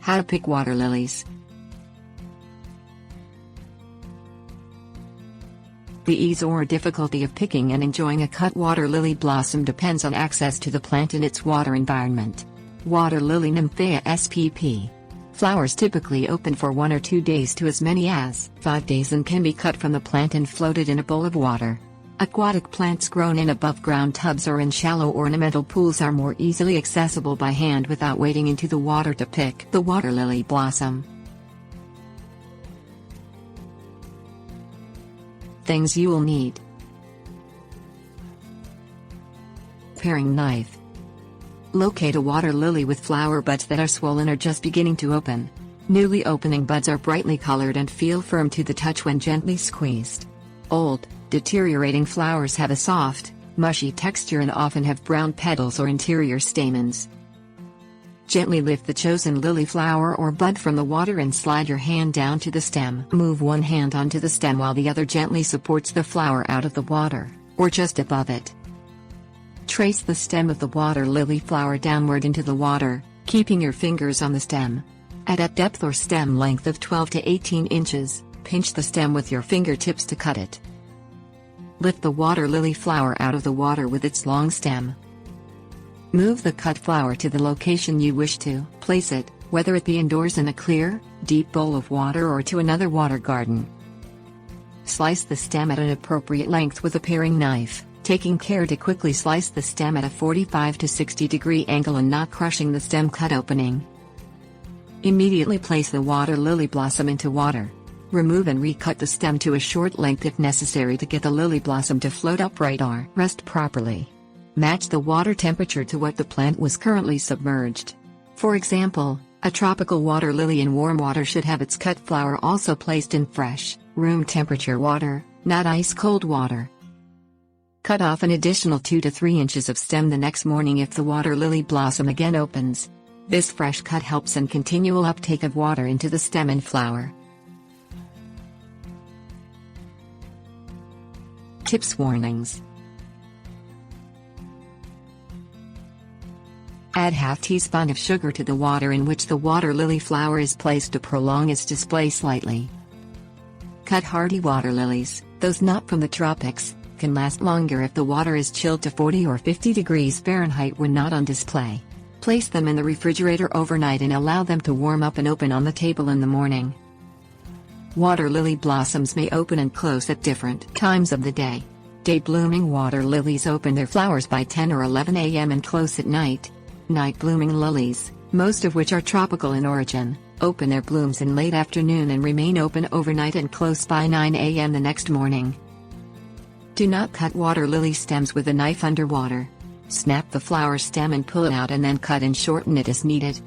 How to pick water lilies. The ease or difficulty of picking and enjoying a cut water lily blossom depends on access to the plant and its water environment. Water lily Nymphaea spp. Flowers typically open for 1 or 2 days to as many as 5 days and can be cut from the plant and floated in a bowl of water. Aquatic plants grown in above-ground tubs or in shallow ornamental pools are more easily accessible by hand without wading into the water to pick the water lily blossom. Things you will need: paring knife. Locate a water lily with flower buds that are swollen or just beginning to open. Newly opening buds are brightly colored and feel firm to the touch when gently squeezed. Old, deteriorating flowers have a soft, mushy texture and often have brown petals or interior stamens. Gently lift the chosen lily flower or bud from the water and slide your hand down to the stem. Move one hand onto the stem while the other gently supports the flower out of the water, or just above it. Trace the stem of the water lily flower downward into the water, keeping your fingers on the stem. At a depth or stem length of 12 to 18 inches, pinch the stem with your fingertips to cut it. Lift the water lily flower out of the water with its long stem. Move the cut flower to the location you wish to place it, whether it be indoors in a clear, deep bowl of water or to another water garden. Slice the stem at an appropriate length with a paring knife, taking care to quickly slice the stem at a 45 to 60 degree angle and not crushing the stem cut opening. Immediately place the water lily blossom into water. Remove and recut the stem to a short length if necessary to get the lily blossom to float upright or rest properly. Match the water temperature to what the plant was currently submerged. For example, a tropical water lily in warm water should have its cut flower also placed in fresh, room temperature water, not ice-cold water. Cut off an additional 2 to 3 inches of stem the next morning if the water lily blossom again opens. This fresh cut helps in continual uptake of water into the stem and flower. Tips Warnings: add half teaspoon of sugar to the water in which the water lily flower is placed to prolong its display slightly. Cut hardy water lilies, those not from the tropics, can last longer if the water is chilled to 40 or 50 degrees Fahrenheit when not on display. Place them in the refrigerator overnight and allow them to warm up and open on the table in the morning. Water lily blossoms may open and close at different times of the day. Day-blooming water lilies open their flowers by 10 or 11 a.m. and close at night. Night-blooming lilies, most of which are tropical in origin, open their blooms in late afternoon and remain open overnight and close by 9 a.m. the next morning. Do not cut water lily stems with a knife underwater. Snap the flower stem and pull it out and then cut and shorten it as needed.